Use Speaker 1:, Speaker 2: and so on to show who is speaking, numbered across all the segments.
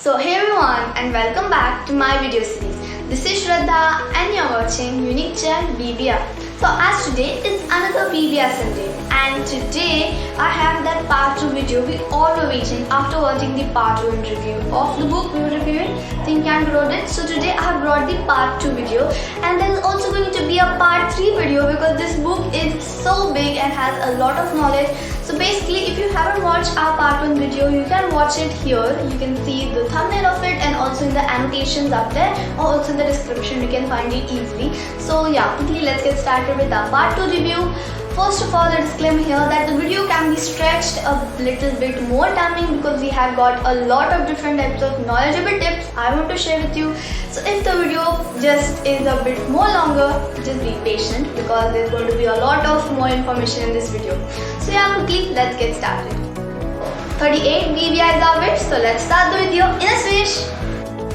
Speaker 1: So hey everyone and welcome back to my video series. This is Shraddha and you're watching Unique Gem BBR. So as today is another BBR Sunday and today I have that part 2 video we all were waiting after watching the part 1 review of the book we were reviewing, Think and Grow Rich. So today I have brought the part 2 video and there is also going to be a part 3 video because this book is so big and has a lot of knowledge. So basically if you haven't watched our part 1 video, you can watch it here. You can see the thumbnail of it and also in the annotations up there or also in the description you can find it easily. So yeah, quickly let's get started with our part 2 review. First of all, the disclaimer here that the video can be stretched a little bit more timing because we have got a lot of different types of knowledgeable tips I want to share with you. So if the video just is a bit more longer, just be patient because there's going to be a lot of more information in this video. So yeah, quickly let's get started. 38 BBR is our wish, so let's start the video in a swish.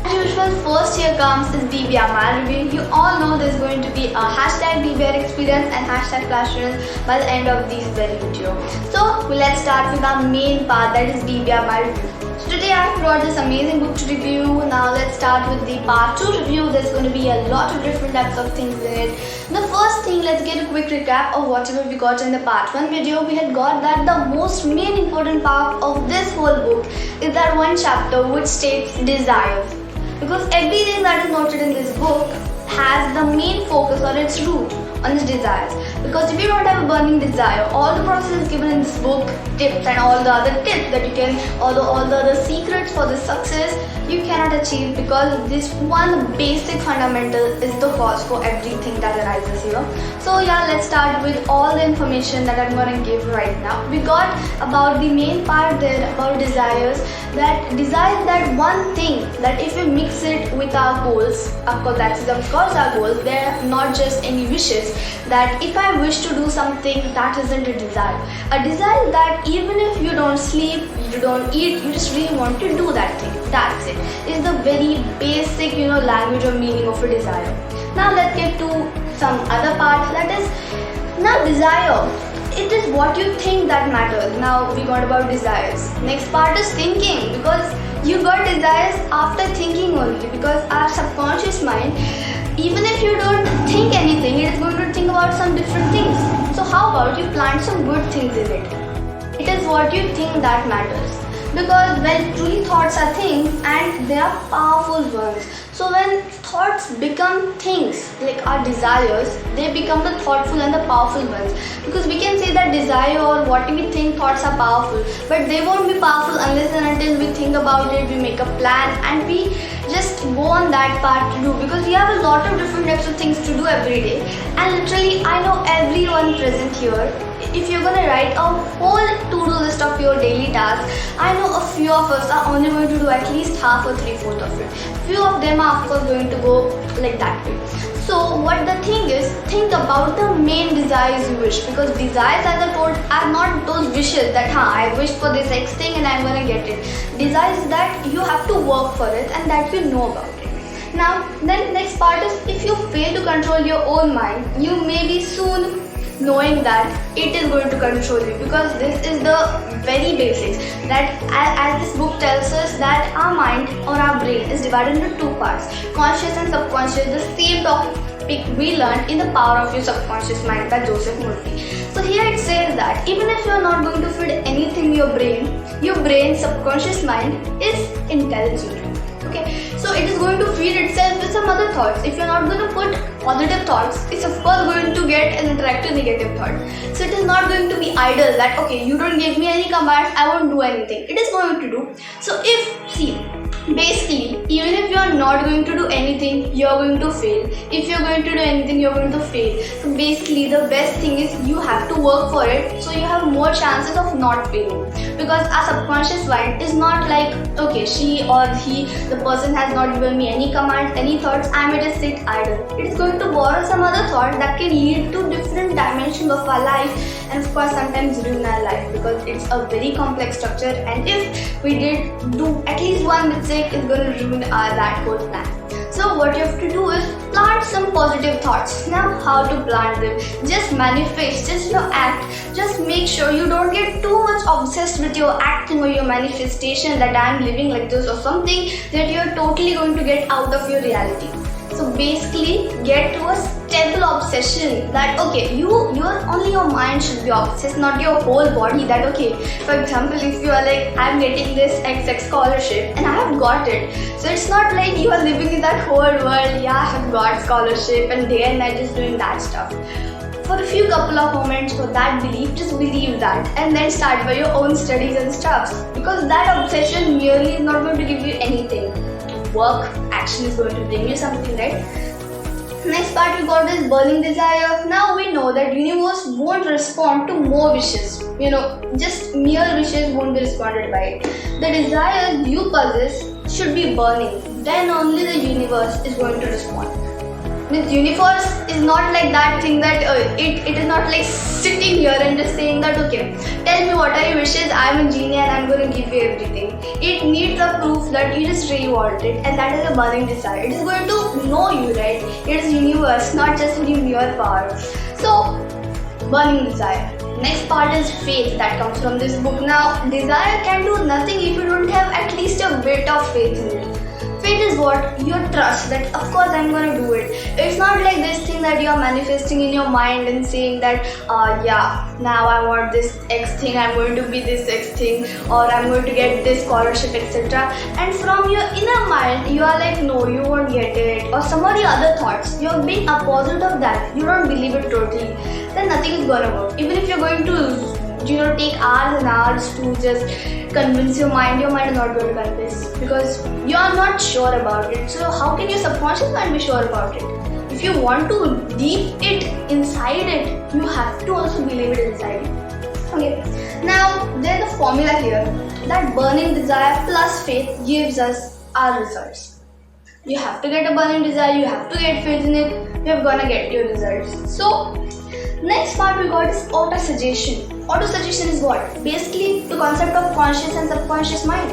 Speaker 1: As usual, first here comes is BBR my review. You all know there's going to be a hashtag BBR experience and hashtag classrooms by the end of this very video. So let's start with our main part, that is BBR my review. So today I have brought this amazing book to review. Now let's start with the part 2 review. There's going to be a lot of different types of things in it. The first thing, let's get a quick recap of whatever we got in the part 1 video. We had got that the most main important part of this whole book is that one chapter which states desires. Because everything that is noted in this book has the main focus or its root on its desires. Because if you don't have a burning desire, all the processes given in this book, tips and all the other tips that you can, all the other secrets for the success, you cannot achieve because this one basic fundamental is the cause for everything that arises here. So yeah, let's start with all the information that I'm going to give right now. We got about the main part there about desires. That desire is that one thing that if we mix it with our goals, of course that's of course our goals, they're not just any wishes. That if I wish to do something, that isn't a desire. A desire is that even if you don't sleep, you don't eat, you just really want to do that thing. That's it. It's the very basic, language or meaning of a desire. Now let's get to some other part, that is now desire. It is what you think that matters. Now we got about desires. Next part is thinking, because you got desires after thinking only, because our subconscious mind, even if you don't think anything, it is going to think about some different things. So how about you plant some good things in it? It is what you think that matters. Because when truly thoughts are things and they are powerful ones. So when thoughts become things like our desires, they become the thoughtful and the powerful ones. Because we can say that desire or what we think thoughts are powerful, but they won't be powerful unless and until we think about it, we make a plan and we just go on that path to do, because we have a lot of different types of things to do every day. And literally I know everyone present here, if you're gonna write a whole to-do list of your daily tasks, I know a few of us are only going to do at least half or 3/4 of it. Few of them are of course going to go like that way. So what the thing is, think about the main desires you wish, because desires, as I told, are not those wishes that I wish for this X thing and I'm gonna get it. Desires is that you have to work for it and that you know about it. Now then next part is, if you fail to control your own mind, you may be soon knowing that it is going to control you, because this is the very basics that as this book tells us that our mind or our brain is divided into two parts, conscious and subconscious. The same topic we learned in The Power of Your Subconscious Mind by Joseph Murphy. So here it says that even if you are not going to feed anything your brain subconscious mind is intelligent. Okay, so it is going to feed itself with some other thoughts. If you're not going to put positive thoughts, it's of course going to get an interactive negative thought. So it is not going to be idle that okay, you don't give me any commands, I won't do anything. It is going to do. So basically, even if you are not going to do anything, you are going to fail. If you are going to do anything, you are going to fail. So basically, the best thing is you have to work for it, so you have more chances of not failing. Because our subconscious mind is not like, okay, she or he, the person has not given me any commands, any thoughts, I may just sit idle. It is going to borrow some other thought that can lead to different dimensions of our life, and of course sometimes ruin our life, because it's a very complex structure, and if we did do at least one mistake, it's going to ruin that whole plan. So what you have to do is plant some positive thoughts. Now how to plant them? Just manifest, just act. Just make sure you don't get too much obsessed with your acting or your manifestation that I am living like this or something that you are totally going to get out of your reality. So basically get to a stable obsession that okay, only your mind should be obsessed, not your whole body. That okay, for example, if you are like, I'm getting this XX scholarship and I have got it. So it's not like you are living in that whole world, yeah, I have got scholarship and day and night just doing that stuff. For a few couple of moments for that belief, just believe that and then start by your own studies and stuff, because that obsession merely is not going to give you anything. Work, action is going to bring you something, right? Next part we got is burning desire. Now we know that universe won't respond to more wishes. Just mere wishes won't be responded by it. The desire you possess should be burning. Then only the universe is going to respond. The universe is not like that thing that it is not like sitting here and just saying that okay, tell me what are your wishes, I'm a genie and I'm going to give you everything. It needs a proof that you just really want it, and that is a burning desire. It is going to know you, right? It is universe, not just mere power. So burning desire. Next part is faith that comes from this book. Now desire can do nothing if you don't have at least a bit of faith in it. Faith is what? Your trust that of course I'm going to do it. It's not like this thing that you're manifesting in your mind and saying that yeah, now I want this X thing, I'm going to be this X thing, or I'm going to get this scholarship, etc. And from your inner mind you are like, no, you won't get it, or some of the other thoughts, you're being opposite of that, you don't believe it totally, then nothing is going to work. Even if you're going to take hours and hours to just convince your mind is not going to convince, because you are not sure about it. So how can your subconscious mind be sure about it? If you want to deep it inside it, you have to also believe it inside it. Okay. Now there's a formula here that burning desire plus faith gives us our results. You have to get a burning desire, you have to get faith in it, you're gonna get your results. So next part we got is auto-suggestion. Auto-suggestion is what? Basically the concept of conscious and subconscious mind.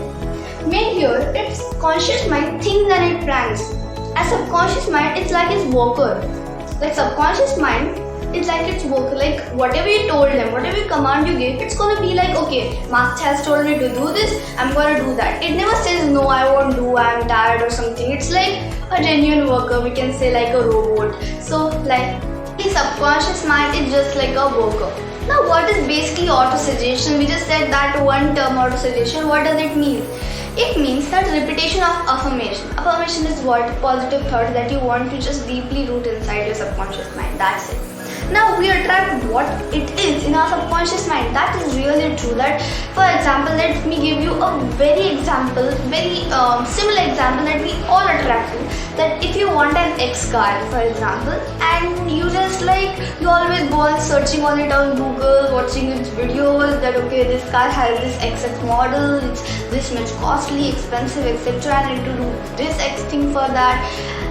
Speaker 1: Main here, it's conscious mind thinks and it plans. As subconscious mind, it's like its worker. Like subconscious mind, it's like its worker. Like whatever you told them, whatever command you gave, it's gonna be like, okay, master has told me to do this, I'm gonna do that. It never says no, I won't do, I'm tired or something. It's like a genuine worker, we can say like a robot. So like the subconscious mind is just like a worker. Now what is basically auto-suggestion? We just said that one term, auto-suggestion. What does it mean? It means that repetition of affirmation. Affirmation is what? Positive thought that you want to just deeply root inside your subconscious mind. That's it. Now we attract what it is in our subconscious mind. That is really true. That, for example, let me give you a very similar example that we all attract to. That if you want an X car, for example, and you just you always go on searching on it on Google, watching its videos that okay, this car has this XX model, it's this much costly, expensive, etc. I need to do this X thing for that.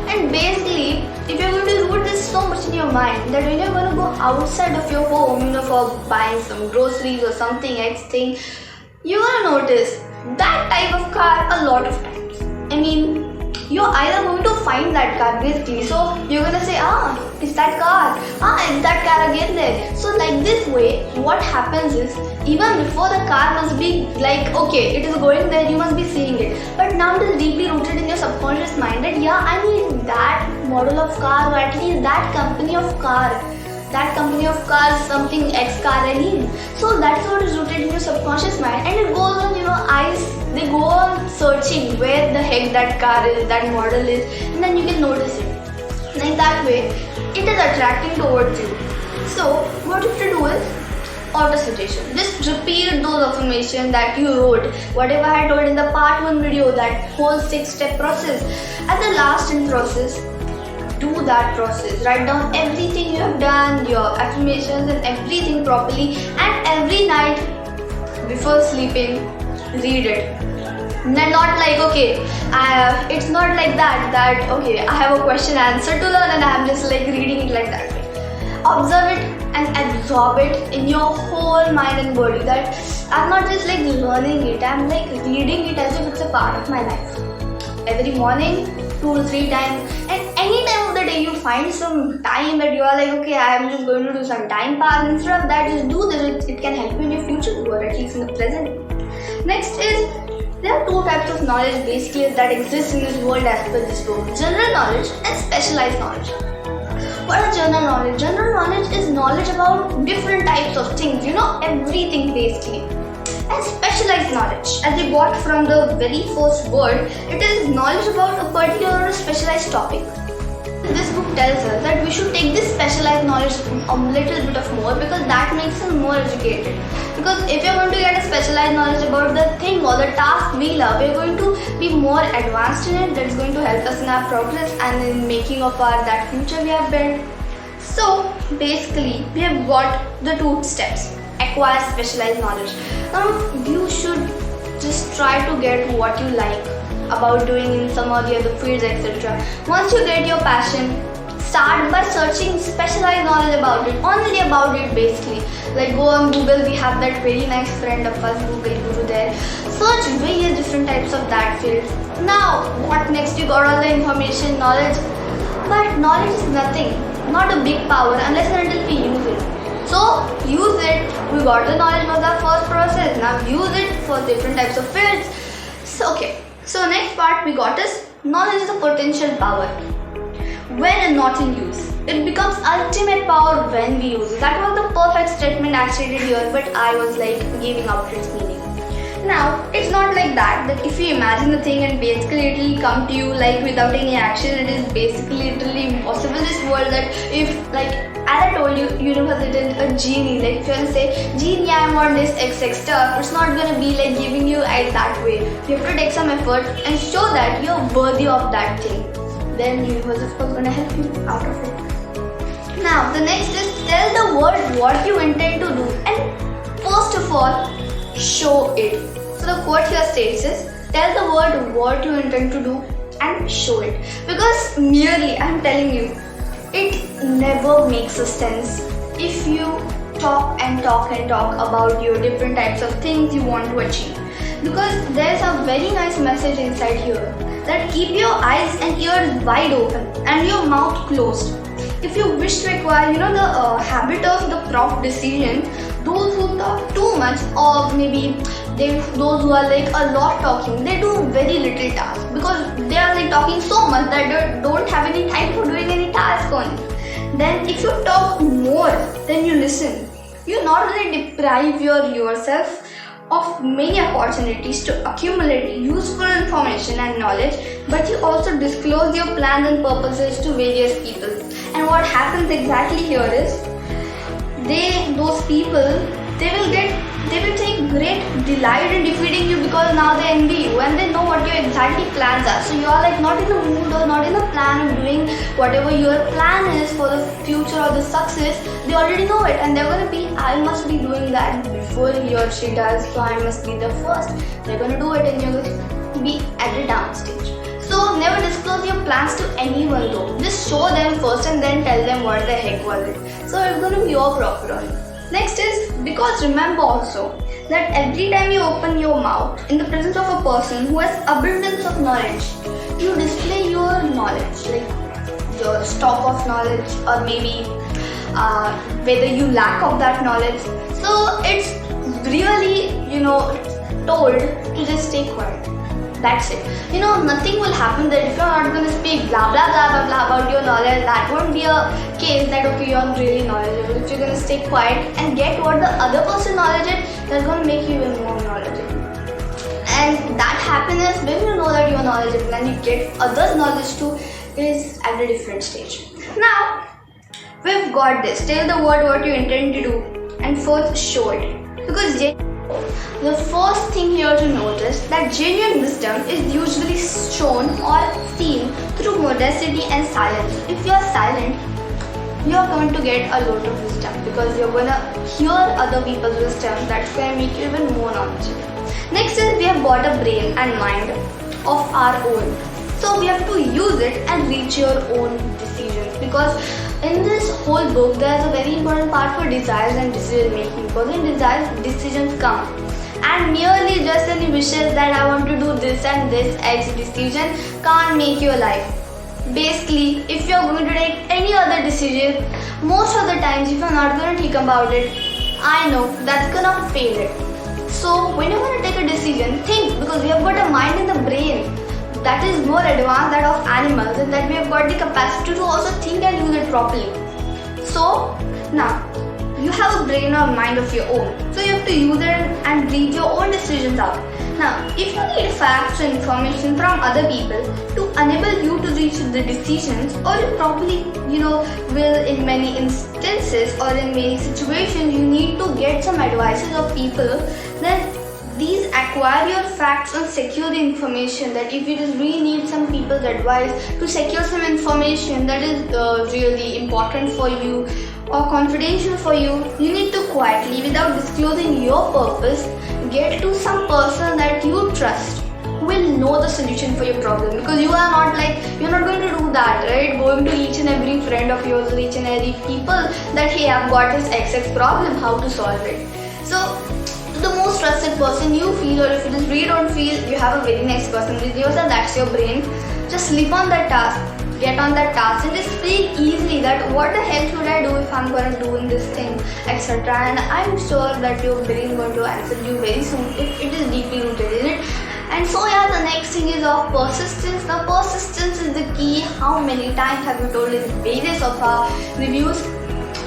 Speaker 1: And basically, if you're going to root this so much in your mind that when you're going to go outside of your home, for buying some groceries or something X thing, you're going to notice that type of car a lot of times. I mean, you're either going to find that car basically. So you're going to say, it's that car. It's that car again there. So like this way, what happens is, even before the car must be like, okay, it is going there, you must be seeing it. But now it is deeply rooted in your subconscious mind that yeah, I need that model of car, or at least that company of car. That company of cars, something X car I need. So that's what is rooted in your subconscious mind, and it goes on, they go on searching where the heck that car is, that model is, and then you can notice it. Like that way, it is attracting towards you. So what you have to do is auto-suggestion. Just repeat those affirmations that you wrote, whatever I told in the part 1 video, that whole 6-step process. At the last in process, do that process. Write down everything you have done, your affirmations and everything properly, and every night before sleeping, read it. Not like, okay, it's not like that okay, I have a question answer to learn and I'm just reading it like that way. Observe it and absorb it in your whole mind and body, that I'm not just learning it, I'm reading it as if it's a part of my life. Every morning, 2 to 3 times, and any time of the day you find some time that you are like, okay, I am just going to do some time pass. Instead of that, just do this. It can help you in your future or at least in the present. Next is, there are 2 types of knowledge basically that exist in this world as per this book: general knowledge and specialized knowledge. What is general knowledge? General knowledge is knowledge about different types of things, everything basically. And specialized knowledge, as we got from the very first word, it is knowledge about a particular or specialized topic. This book tells us that we should take this specialized knowledge a little bit of more, because that makes us more educated. Because if you're going to get a specialized knowledge about the thing or the task we love, we're going to be more advanced in it. That's going to help us in our progress and in making of that future we have built. So basically, we have got the 2 steps. Acquire specialized knowledge. You should just try to get what you like about doing in some or the other fields, etc. Once you get your passion, start by searching specialized knowledge about it, only about it basically. Like go on Google, we have that very nice friend of us, Google Guru there. Search various different types of that field. Now, what next? You got all the information, knowledge, but knowledge is nothing, not a big power unless and until we use it. So use it. We got the knowledge was our first process. Now use it for different types of fields. So next part we got is knowledge is a potential power when and not in use. It becomes ultimate power when we use it. That was the perfect statement I stated here, but I was like giving out its meaning. Now it's not like that if you imagine the thing and basically it will come to you like without any action. It is basically literally impossible in this world that if like, as I told you, universe isn't a genie. Like if you want to say, genie, I want this XX stuff, it's not gonna be like giving you it that way. You have to take some effort and show that you're worthy of that thing. Then universe is of course gonna help you out of it. Now the next is tell the world what you intend to do, and first of all, show it. So the quote here states is, tell the world what you intend to do and show it. Because merely, I'm telling you, it never makes a sense if you talk and talk and talk about your different types of things you want to achieve. Because there's a very nice message inside here that keep your eyes and ears wide open and your mouth closed. If you wish to acquire, the habit of the prompt decision, those who talk too much, or maybe those who are like a lot talking, they do very little tasks because they are like talking so much that they don't have any time for doing any task on it. Then if you talk more than you listen, you not only deprive yourself of many opportunities to accumulate useful information and knowledge, but you also disclose your plans and purposes to various people. And what happens exactly here is, those people, they will take great delight in defeating you because now they envy you and they know what your exactly plans are. So you are like not in the mood or not in the plan of doing whatever your plan is for the future or the success. They already know it and they're gonna be, I must be doing that before he or she does, so I must be the first. They're gonna do it and you're going to be at the down stage. So never disclose your plans to anyone though. Just show them first and then tell them what the heck was it. So it's going to be your proper on. Next is, because remember also that every time you open your mouth in the presence of a person who has abundance of knowledge, you display your knowledge, like your stock of knowledge, or maybe whether you lack of that knowledge. So it's really, told to just stay quiet. That's it. Nothing will happen that if you're not going to speak blah blah blah blah blah about your knowledge, that won't be a case that okay, you're really knowledgeable. If you're going to stay quiet and get what the other person knowledgeable, that's going to make you even more knowledgeable. And that happiness, when you know that you're knowledgeable and you get others' knowledge too, is at a different stage. Now, we've got this. Tell the world what you intend to do and first show it. Because the first thing here to notice that genuine wisdom is usually shown or seen through modesty and silence. If you are silent, you are going to get a lot of wisdom because you're going to hear other people's wisdom. That's going to make you even more knowledgeable. Next is, we have got a brain and mind of our own. So we have to use it and reach your own decisions, because in this whole book there is a very important part for desires and decision making, because in desires decisions come. and merely just any wishes that I want to do this and this X decision can't make your life. Basically, if you're going to take any other decision, most of the times if you're not going to think about it, I know that's gonna fail it. So when you're going to take a decision, think, because we have got a mind in the brain that is more advanced than of animals, and that we have got the capacity to also think and use it properly. So now you have a brain or mind of your own, so you have to use it and breathe your own decisions out. Now, if you need facts or information from other people to enable you to reach the decisions, or you probably, will in many instances or in many situations, you need to get some advices of people, then these acquire your facts and secure the information. That if you just really need some people's advice to secure some information that is really important for you or confidential for you, you need to quietly, without disclosing your purpose, get to some person that you trust who will know the solution for your problem. Because you're not going to do that, right? Going to each and every friend of yours or each and every people that, hey, I've got this XX problem, how to solve it. So the most trusted person you feel, or if you just really don't feel you have a very nice person with yourself, that's your brain, just sleep on that task, get on that task, and just speak easily that what the hell should I do if I'm going to do in this thing, etc. And I'm sure that your brain is going to answer you very soon if it is deeply rooted in it. And so the next thing is of persistence. Now persistence is the key. How many times have we told in various of our reviews?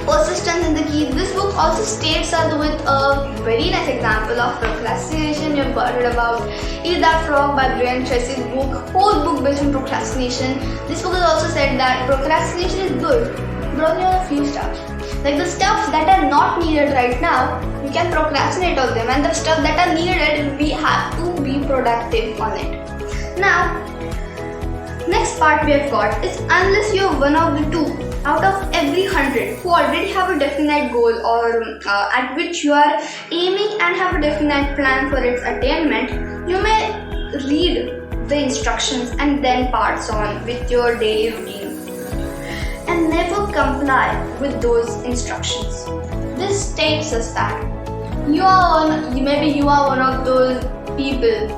Speaker 1: Persistence is the key. This book also states us with a very nice example of procrastination. You've heard about Eat That Frog by Brian Tracy's book, whole book based on procrastination. This book has also said that procrastination is good, but only on a few stuff. Like the stuff that are not needed right now, we can procrastinate on them, and the stuff that are needed, we have to be productive on it. Now, next part we have got is, unless you're one of the two out of every 100 who already have a definite goal or at which you are aiming and have a definite plan for its attainment, you may read the instructions and then pass on with your daily routine and never comply with those instructions. This states us that maybe you are one of those people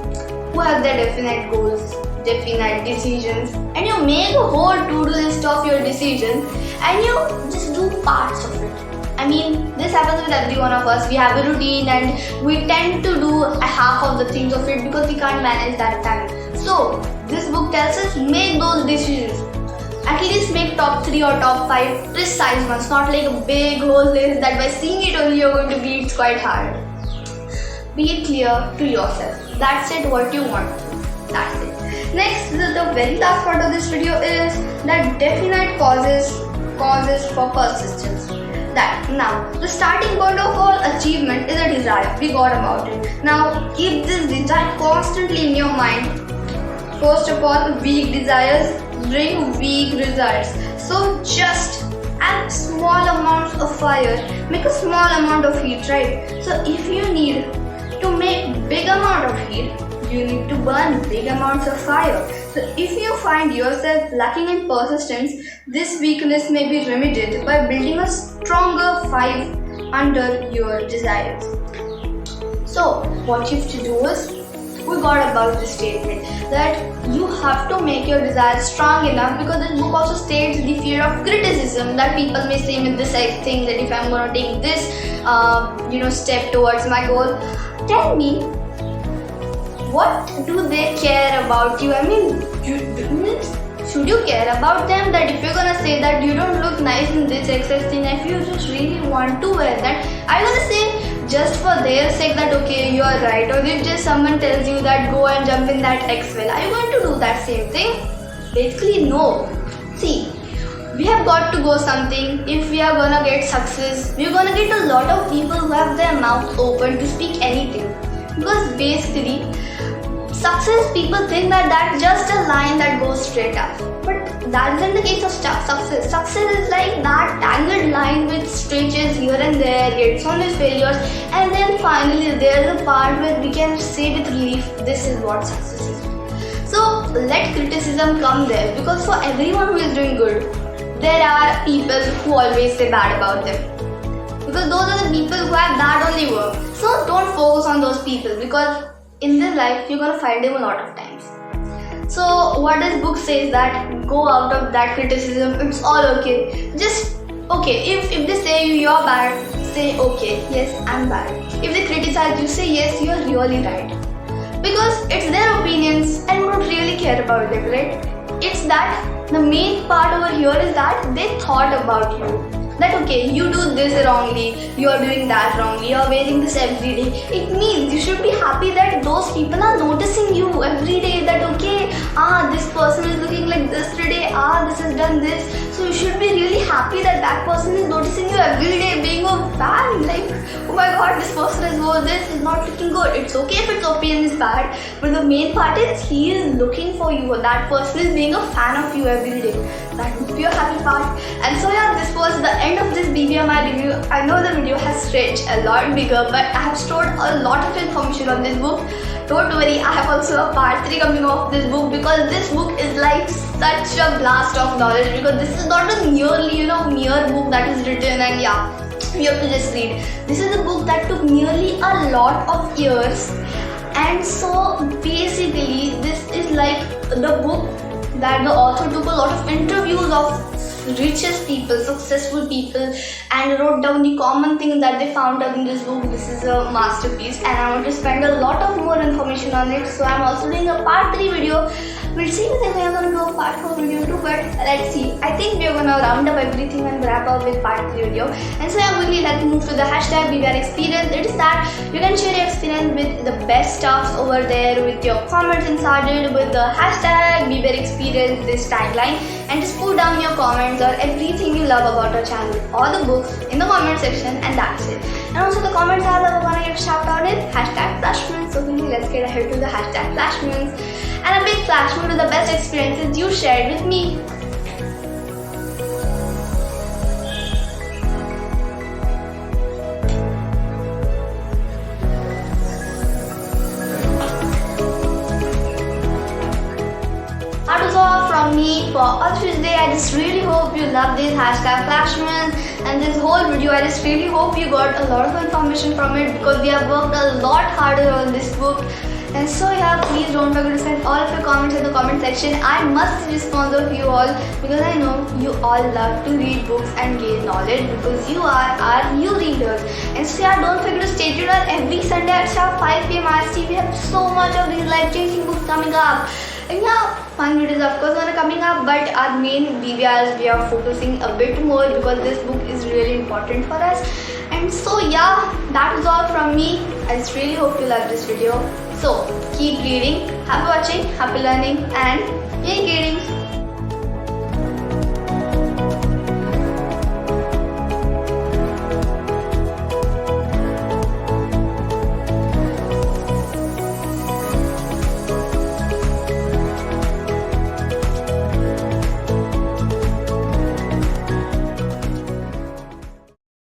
Speaker 1: who have their definite goals, definite decisions, and you make a whole to-do list of your decisions and you just do parts of it. I mean, this happens with every one of us. We have a routine and we tend to do a half of the things of it because we can't manage that time. So this book tells us, make those decisions. At least make top 3 or top 5 precise ones, not like a big whole list that by seeing it only you're going to be, it's quite hard. Be clear to yourself. That's it, what you want. That's it. Next, the very last part of this video is that definite causes for persistence. That now, the starting point of all achievement is a desire. We got about it. Now, keep this desire constantly in your mind. First of all, weak desires bring weak results. So just add small amounts of fire, make a small amount of heat, right? So if you need to make big amount of heat, you need to burn big amounts of fire. So if you find yourself lacking in persistence, this weakness may be remedied by building a stronger fire under your desires. So what you have to do is, we got about this statement that you have to make your desires strong enough, because this book also states the fear of criticism that people may say with this thing, that if I'm going to take this step towards my goal, tell me, what do they care about you? I mean, should you care about them? That if you're gonna say that you don't look nice in this exercise thing, if you just really want to wear that, are you gonna say just for their sake that okay, you're right? Or if just someone tells you that go and jump in that X-Well, are you going to do that same thing? Basically, no. See, we have got to go something. If we are gonna get success, we're gonna get a lot of people who have their mouth open to speak anything. Because basically, success, people think that that's just a line that goes straight up. But that isn't the case of success. Success is like that tangled line which stretches here and there, gets on its failures, and then finally there's a part where we can say with relief, this is what success is. So let criticism come there, because for everyone who is doing good, there are people who always say bad about them. Because those are the people who have that only work. So don't focus on those people, because in this life you're gonna find them a lot of times. So what this book says that go out of that criticism. It's all okay. Just okay. If they say you're bad, say okay, yes, I'm bad. If they criticize you, say yes, you're really right. Because it's their opinions and we don't really care about them, right? It's that the main part over here is that they thought about you. That okay, you do this wrongly, you are doing that wrongly, you are wearing this every day. It means you should be happy that those people are noticing you every day. That okay, this person is looking like this today, this has done this. So you should be really happy that that person is noticing you every day, being a fan. Like, oh my god, this person is this is not looking good. It's okay if its opinion is bad, but the main part is he is looking for you. That person is being a fan of you every day. That would be a happy part. And so yeah, this was the end of this BBR review. I know the video has stretched a lot bigger, but I have stored a lot of information on this book. Don't worry, I have also a part 3 coming off this book, because this book is like such a blast of knowledge, because this is not a merely mere book that is written and yeah, you have to just read. This is a book that took nearly a lot of years, and so basically this is like the book that the author took a lot of interviews of richest people, successful people, and wrote down the common things that they found out in this book. This is a masterpiece, and I want to spend a lot of more information on it. So I'm also doing a part 3 video. We'll see if we're gonna do a part 4 video too, but let's see. I think we're gonna round up everything and wrap up with part 3 video. And so yeah, quickly let's move to the hashtag BBR experience. It is that you can share your experience with the best stuffs over there with your comments inside with the hashtag BBR experience, this tagline, and just put down your comments or everything you love about our channel or the books in the comment section, and that's it. And also the comments I love, gonna give a shout out in hashtag flashmoons. So quickly let's get ahead to the hashtag flashmoons. And a big flashmoon to the best experiences you shared with me. That was all from me for a Tuesday. I just really hope you love this hashtag flashmoons and this whole video. I just really hope you got a lot of information from it, because we have worked a lot harder on this book. And so yeah, please don't forget to send all of your comments in the comment section. I must respond to you all, because I know you all love to read books and gain knowledge, because you are our new readers. And so yeah, don't forget to stay tuned every Sunday at sharp 5 PM IST. We have so much of these life-changing books coming up. And yeah, fun videos of course are coming up, but our main BBRs we are focusing a bit more, because this book is really important for us. And so yeah, that was all from me. I just really hope you loved this video. So keep reading, happy watching, happy learning, and yay greetings.